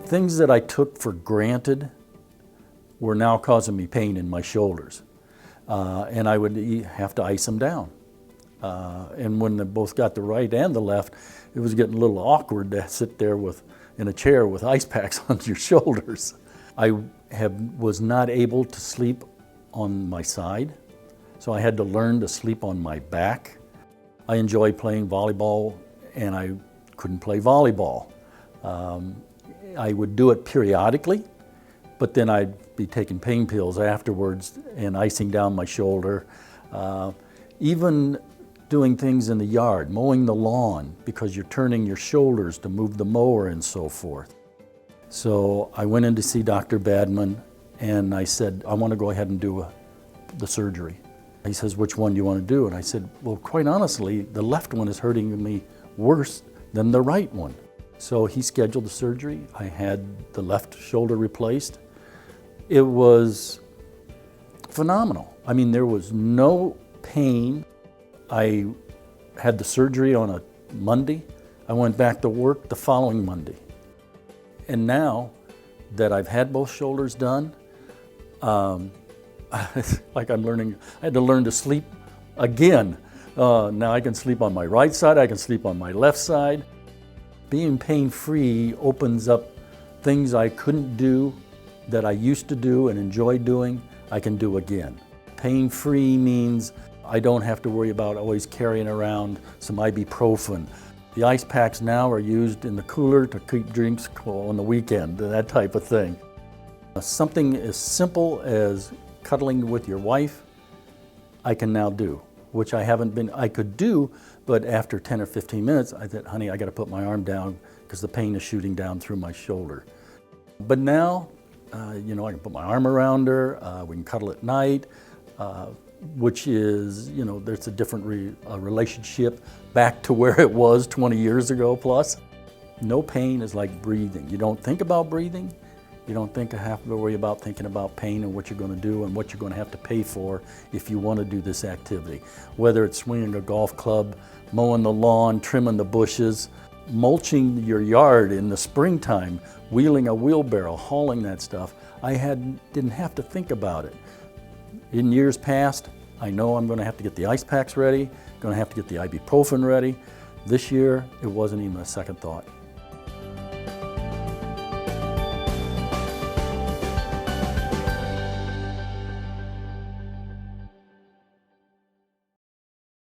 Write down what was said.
Things that I took for granted were now causing me pain in my shoulders. And I would have to ice them down. And when they both got the right and the left, it was getting a little awkward to sit there in a chair with ice packs on your shoulders. I was not able to sleep on my side, so I had to learn to sleep on my back. I enjoy playing volleyball, and I couldn't play volleyball. I would do it periodically, but then I'd be taking pain pills afterwards and icing down my shoulder. Even doing things in the yard, mowing the lawn, because you're turning your shoulders to move the mower and so forth. So I went in to see Dr. Badman, and I said, I want to go ahead and do the surgery. He says, which one do you want to do? And I said, well, quite honestly, the left one is hurting me worse than the right one. So he scheduled the surgery. I had the left shoulder replaced. It was phenomenal. I mean, there was no pain. I had the surgery on a Monday. I went back to work the following Monday. And now that I've had both shoulders done, like I'm learning, I had to learn to sleep again. Now I can sleep on my right side, I can sleep on my left side. Being pain-free opens up things I couldn't do that I used to do and enjoy doing, I can do again. Pain-free means I don't have to worry about always carrying around some ibuprofen. The ice packs now are used in the cooler to keep drinks cool on the weekend, that type of thing. Something as simple as cuddling with your wife, I can now do, which I could do, but after 10 or 15 minutes, I said, honey, I got to put my arm down because the pain is shooting down through my shoulder. But now, I can put my arm around her, we can cuddle at night, which is, there's a different relationship back to where it was 20 years ago plus. No pain is like breathing. You don't think about breathing. You don't have to worry about thinking about pain and what you're going to do and what you're going to have to pay for if you want to do this activity. Whether it's swinging a golf club, mowing the lawn, trimming the bushes, mulching your yard in the springtime, wheeling a wheelbarrow, hauling that stuff, I didn't have to think about it. In years past, I know I'm going to have to get the ice packs ready, going to have to get the ibuprofen ready. This year, it wasn't even a second thought.